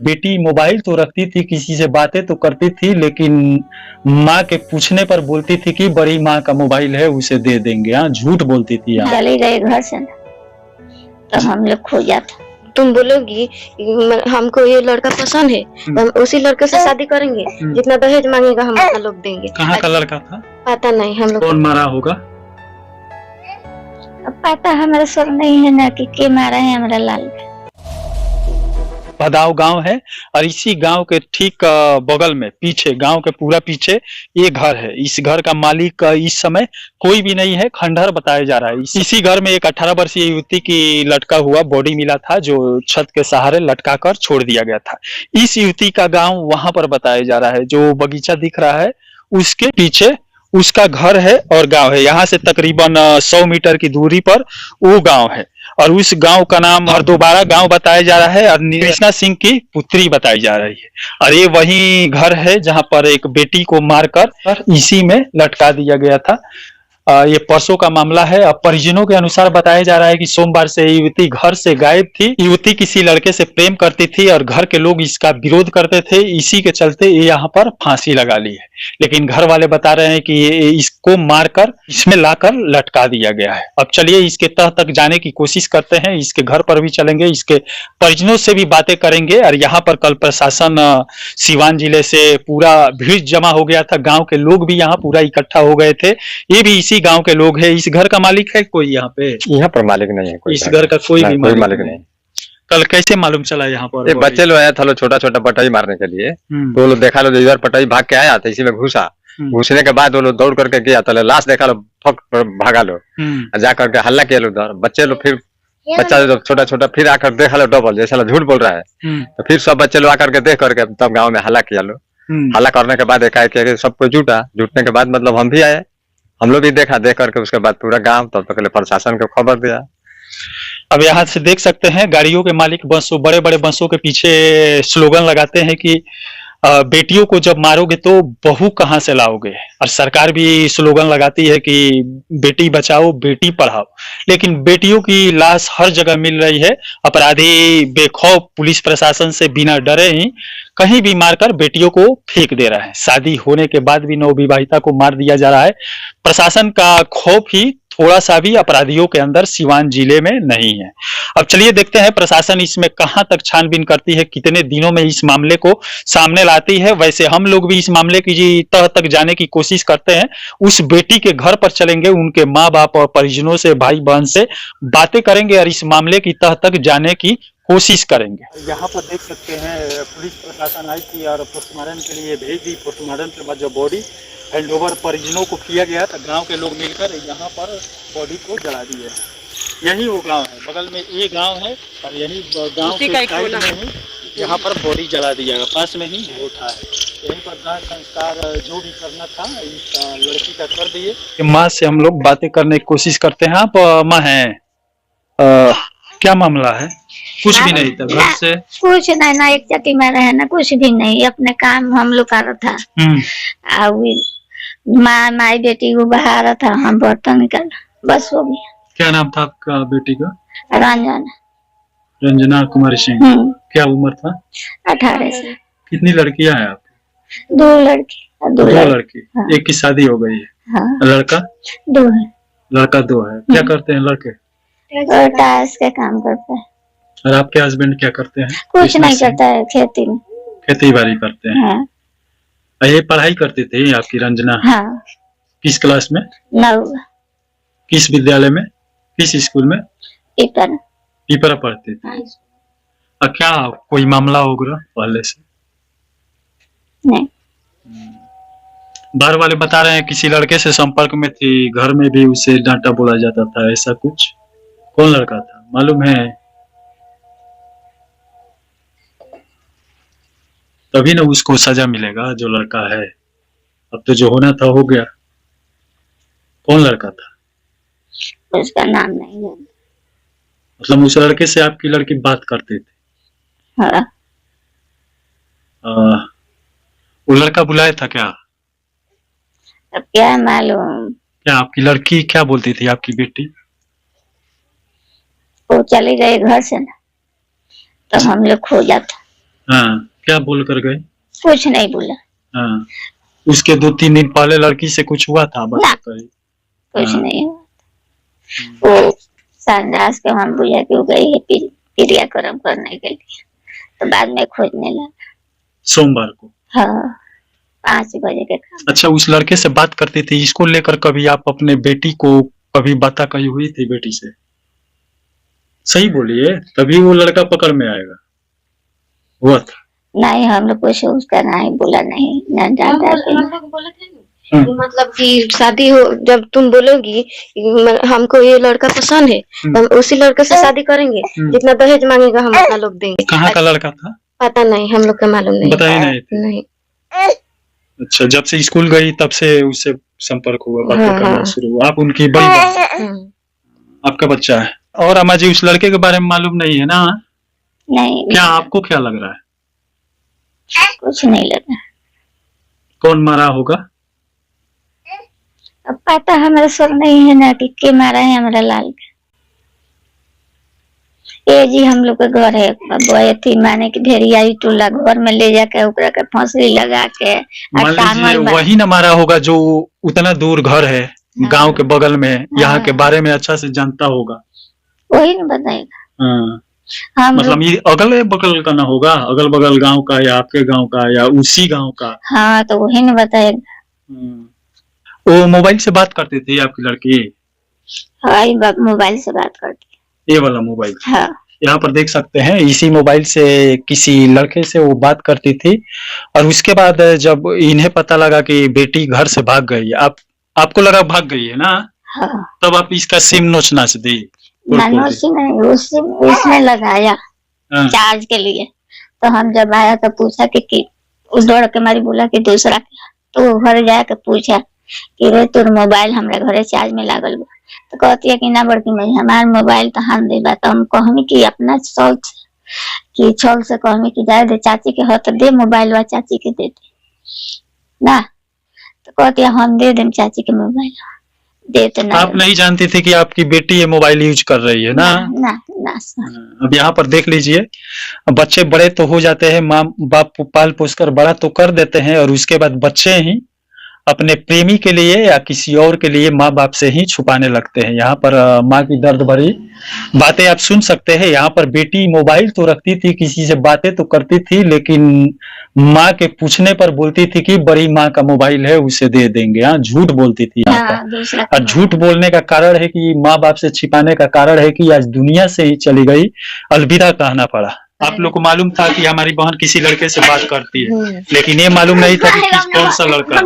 बेटी मोबाइल तो रखती थी, किसी से बातें तो करती थी, लेकिन माँ के पूछने पर बोलती थी कि बड़ी माँ का मोबाइल है, उसे दे देंगे। हाँ, झूठ बोलती थी। चले गए घर से ना, तो हम लोग खो जाता। तुम बोलोगी हमको ये लड़का पसंद है, तो हम उसी लड़के से शादी करेंगे, जितना दहेज मांगेगा हम उतना लोग देंगे। कहाँ का लड़का था पता नहीं हम लोग। कौन मारा होगा? अब पता हमारा सब नहीं है ना कि के मारा है हमारा लाल। भदाव गांव है और इसी गांव के ठीक बगल में पीछे, गांव के पूरा पीछे ये घर है। इस घर का मालिक इस समय कोई भी नहीं है, खंडहर बताया जा रहा है। इसी घर में एक 18 वर्षीय युवती की लटका हुआ बॉडी मिला था, जो छत के सहारे लटका कर छोड़ दिया गया था। इस युवती का गाँव वहां पर बताया जा रहा है। जो बगीचा दिख रहा है उसके पीछे उसका घर है और गांव है। यहाँ से तकरीबन 100 मीटर की दूरी पर वो गांव है और उस गांव का नाम हरदोबारा गांव बताया जा रहा है और कृष्णा सिंह की पुत्री बताई जा रही है। और ये वही घर है जहां पर एक बेटी को मारकर इसी में लटका दिया गया था। ये परसों का मामला है। अब परिजनों के अनुसार बताया जा रहा है कि सोमवार से युवती घर से गायब थी। युवती किसी लड़के से प्रेम करती थी और घर के लोग इसका विरोध करते थे, इसी के चलते ये यहाँ पर फांसी लगा ली है। लेकिन घर वाले बता रहे हैं कि ये इसको मारकर इसमें लाकर लटका दिया गया है। अब चलिए इसके तह तक जाने की कोशिश करते हैं, इसके घर पर भी चलेंगे, इसके परिजनों से भी बातें करेंगे। और यहाँ पर कल प्रशासन सिवान जिले से पूरा भीड़ जमा हो गया था, गाँव के लोग भी यहाँ पूरा इकट्ठा हो गए थे। ये भी इसी गांव के लोग हैं। इस घर का मालिक है कोई यहाँ पे? यहाँ पर मालिक नहीं है कोई। इस घर का कोई भी मालिक नहीं। कल कैसे मालूम चला यहाँ पर? ये बच्चे लोग आया था, लो छोटा छोटा पटाई मारने के लिए, तो लोग देखा लो इधर पटाई भाग के आया था, इसी में घुसा। घुसने के बाद वो लोग दौड़ करके गया था, लाश देखा लो, फक भागा लो, जा करके हल्ला किया लो उधर। बच्चे लोग फिर बच्चा जो छोटा छोटा फिर आकर देखा लो डबल, जैसा झूठ बोल रहा है, तो फिर सब बच्चे लोग आकर के देख करके तब गाँव में हल्ला किया लो। हल्ला करने के बाद एकाएक सबको जुटा, जुटने के बाद मतलब हम भी आए, हम लोग भी देखा, देख करके उसके बाद पूरा गांव तब तक प्रशासन को खबर दिया। अब यहाँ से देख सकते हैं गाड़ियों के मालिक बसों, बड़े बड़े बसों के पीछे स्लोगन लगाते हैं कि बेटियों को जब मारोगे तो बहू कहाँ से लाओगे। और सरकार भी स्लोगन लगाती है कि बेटी बचाओ बेटी पढ़ाओ, लेकिन बेटियों की लाश हर जगह मिल रही है। अपराधी बेखौफ पुलिस प्रशासन से बिना डरे ही कहीं भी मारकर बेटियों को फेंक दे रहा है। शादी होने के बाद भी नवविवाहिता को मार दिया जा रहा है। प्रशासन का खौफ ही थोड़ा सा भी अपराधियों के अंदर सिवान जिले में नहीं है। अब चलिए देखते हैं प्रशासन इसमें कहां तक छानबीन करती है, कितने दिनों में इस मामले को सामने लाती है। वैसे हम लोग भी इस मामले की तह तक जाने की कोशिश करते हैं। उस बेटी के घर पर चलेंगे, उनके माँ बाप और परिजनों से, भाई बहन से बातें करेंगे और इस मामले की तह तक जाने की कोशिश करेंगे। यहाँ पर देख सकते हैं पुलिस प्रशासन आई थी और पोस्टमार्टम के लिए भेज दी। पोस्टमार्टम के बाद जो बॉडी हैंडओवर परिजनों को किया गया था, गांव के लोग मिलकर यहाँ पर बॉडी को जला दिए। यही वो गांव है, बगल में ये गांव है और यही गांव के साइड में ही यहाँ पर बॉडी जला दिया गया। पास में ही वो था, यहीं पर दाह संस्कार जो भी करना था इस लड़की का कर दिए। माँ से हम लोग बातें करने की कोशिश करते हैं। आप माँ हैं, क्या मामला है? कुछ भी नहीं था, घर से कुछ नहीं ना, एक चटी में रहे ना, कुछ भी नहीं, अपने काम हम लोग कर रहा था। माँ माई बेटी को बहा रहा था, हम बर्तन निकल, बस हो गया। क्या नाम था आपका बेटी का? रंजना। रंजना कुमारी सिंह। क्या उम्र था? 18 से। कितनी लड़कियां हैं आप? 2 लड़की। 2 लड़की। हाँ। एक की शादी हो गई है। हाँ। लड़का 2 है। लड़का 2 है। क्या करते हैं लड़के? टाइल्स का काम करते हैं। और आपके हस्बैंड क्या करते हैं? कुछ नहीं करता है, खेती में खेती बाड़ी करते हैं। हाँ। ये पढ़ाई करती थी आपकी रंजना? हाँ। किस क्लास में? 9। किस विद्यालय में, किस स्कूल में? पीपरा पढ़ती थी। हाँ। क्या कोई मामला होगा पहले से? नहीं। बाहर वाले बता रहे हैं किसी लड़के से संपर्क में थी, घर में भी उसे डांटा बोला जाता था, ऐसा कुछ? कौन लड़का था मालूम है? तभी ना उसको सजा मिलेगा जो लड़का है। अब तो जो होना था हो गया। कौन लड़का था? उसका नाम नहीं है। मतलब उस लड़के से आपकी लड़की बात करती थी? हाँ। वो लड़का बुलाया था क्या? अब क्या मालूम। क्या आपकी लड़की क्या बोलती थी, आपकी बेटी? वो चले गए घर से ना, तो हम लोग खो जाता। हाँ, क्या बोल कर गए? कुछ नहीं बोला, हाँ, उसके 2-3 दिन पहले लड़की से कुछ हुआ था बस ना। कहीं? कुछ हाँ। नहीं हुआ। वो संडास के हम बुझा के वो गई है क्रियाक्रम करने के लिए, तो बाद में खोजने लगा। सोमवार को? हाँ, 5 बजे के काम। अच्छा, उस लड़के से बात करती थी, इसको लेकर कभी आप अपने बेटी को कभी बात कही हुई थी बेटी से? सही बोलिए, तभी वो लड़का पकड़ में आएगा। हुआ था? नहीं, हम लोग कुछ उसका नहीं बोला, नहीं न डांटा हम भी। लोग बोले थे ना, मतलब कि शादी हो जब तुम बोलोगी हमको ये लड़का पसंद है, तो हम उसी लड़के से शादी करेंगे, जितना दहेज मांगेगा हम उतना लोग देंगे। कहाँ का लड़का था? पता नहीं, हम लोग का मालूम नहीं। बताइए नहीं थे? नहीं। अच्छा, जब से स्कूल गई तब से उससे संपर्क हुआ, बातें हाँ, करना हाँ। शुरू हुआ। आप उनकी बड़ी बहन, आपका बच्चा है। और अम्मा जी, उस लड़के के बारे में मालूम नहीं है ना? नहीं, क्या आपको क्या लग रहा है? कुछ नहीं लगा। कौन मारा होगा? अब पता हमारा सर नहीं है ना कि के मारा है हमारा लाल के। ये जी हम लोग के घर है, थी माने की ढेरिया टोला घर में ले जाके ओकरा के फांसी लगा के मान लीजिए वही न मारा होगा जो उतना दूर घर है, हाँ। गांव के बगल में, यहाँ के हाँ। बारे में अच्छा से जानता होगा। वही नहीं बताएगा। हाँ। हम मतलब ये अगल बगल का ना होगा, अगल बगल गांव का या आपके गांव का या उसी गांव का? हाँ, तो वही नहीं बताएगा। वो मोबाइल से बात करती थी आपकी लड़की? हाँ, मोबाइल से बात करती। ये वाला मोबाइल? हाँ। यहाँ पर देख सकते हैं, इसी मोबाइल से किसी लड़के से वो बात करती थी, और उसके बाद जब इन्हें पता लगा कि बेटी घर से भाग गई, आपको लगा भाग गई है ना? हाँ। तब आप इसका सिम नोच नाच दी? उसने लगाया चार्ज के लिए, तो हम जब आया तो पूछा कि उस दौड़ के मारी बोला कि दूसरा क्या, तो घर जाके पूछा कि रे तोर मोबाइल हमारे घरे चार्ज में लागल बा, तो कहती है कि ना बड़की मैं हमार मोबाइल तो हम दे बा, तो हम कहमी कि अपना छल से कहमी कि जाए दे चाची के हाथ दे मोबाइल वा चाची के दे ना, तो कहती है हम दे देम चाची के मोबाइल देते ना। आप नहीं जानती थी कि आपकी बेटी ये मोबाइल यूज कर रही है ना? ना। अब यहाँ पर देख लीजिए, बच्चे बड़े तो हो जाते हैं, माँ बाप पाल पोस कर बड़ा तो कर देते हैं, और उसके बाद बच्चे ही अपने प्रेमी के लिए या किसी और के लिए माँ बाप से ही छुपाने लगते हैं। यहाँ पर माँ की दर्द भरी बातें आप सुन सकते हैं। यहाँ पर बेटी मोबाइल तो रखती थी, किसी से बातें तो करती थी, लेकिन माँ के पूछने पर बोलती थी कि बड़ी माँ का मोबाइल है उसे दे देंगे। हाँ, झूठ बोलती थी यहाँ पर। और झूठ बोलने का कारण है कि माँ बाप से छिपाने का कारण है कि आज दुनिया से ही चली गई, अलविदा कहना पड़ा। आप लोग को मालूम था कि हमारी बहन किसी लड़के से बात करती है, लेकिन ये मालूम नहीं था कि कौन सा लड़का।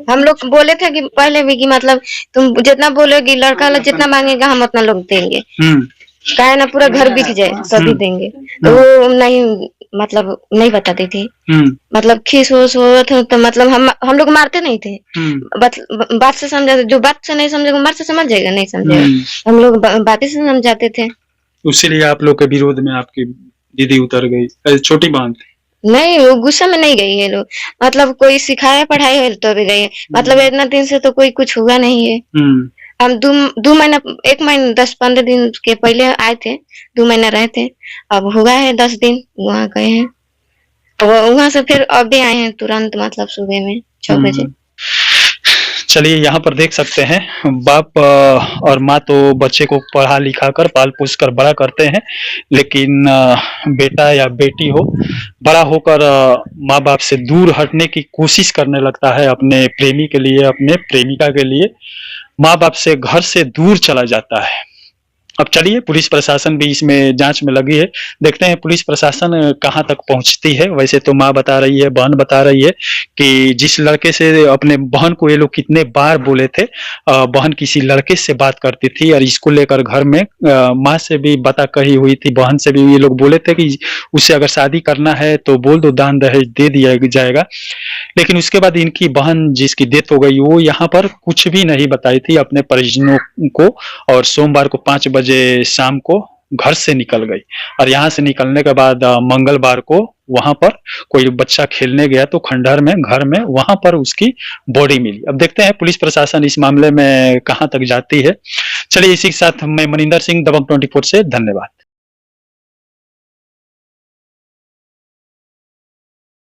हम लोग बोले थे कि पहले भी कि मतलब तुम जितना बोलोगी लड़का लोग जितना मांगेगा हम उतना लोग देंगे, कहे ना पूरा घर बिक जाए तभी देंगे, तो वो नहीं मतलब नहीं बताती थी। मतलब खीस हो तो मतलब हम लोग मारते नहीं थे, बात से समझाते, जो बात से नहीं समझेगा मार से समझ जाएगा, नहीं समझेगा हम लोग बातें से समझाते थे। उसीलिए आप लोग के विरोध में आपकी दीदी उतर गई, छोटी बहन थी। नहीं, वो गुस्सा में नहीं गई है लोग, मतलब कोई सिखाया पढ़ाई है तो भी गई है, मतलब इतना दिन से तो कोई कुछ हुआ नहीं है। हम 2 महीना 1 महीना 10-15 दिन के पहले आए थे, 2 महीना रहे थे, अब हुआ है 10 दिन वहाँ गए हैं, वहाँ से फिर अभी आए हैं तुरंत, मतलब सुबह में 6 बजे। चलिए, यहाँ पर देख सकते हैं, बाप और माँ तो बच्चे को पढ़ा लिखा कर पाल पोस कर बड़ा करते हैं, लेकिन बेटा या बेटी हो बड़ा होकर माँ बाप से दूर हटने की कोशिश करने लगता है, अपने प्रेमी के लिए, अपने प्रेमिका के लिए माँ बाप से घर से दूर चला जाता है। अब चलिए, पुलिस प्रशासन भी इसमें जांच में लगी है, देखते हैं पुलिस प्रशासन कहां तक पहुंचती है। वैसे तो माँ बता रही है, बहन बता रही है कि जिस लड़के से अपने बहन को ये लोग कितने बार बोले थे, बहन किसी लड़के से बात करती थी, और इसको लेकर घर में माँ से भी बता कही हुई थी, बहन से भी ये लोग बोले थे कि उससे अगर शादी करना है तो बोल दो, दान दहेज दे दिया जाएगा। लेकिन उसके बाद इनकी बहन जिसकी डेथ हो गई, वो यहाँ पर कुछ भी नहीं बताई थी अपने परिजनों को, और सोमवार को 5 बजे शाम को घर से निकल गई। और यहाँ से निकलने के बाद मंगलवार को वहां पर कोई बच्चा खेलने गया तो खंडहर में, घर में, वहां पर उसकी बॉडी मिली। अब देखते हैं पुलिस प्रशासन इस मामले में कहां तक जाती है। चलिए, इसी के साथ मैं मनिंदर सिंह, दबंग 24 से धन्यवाद।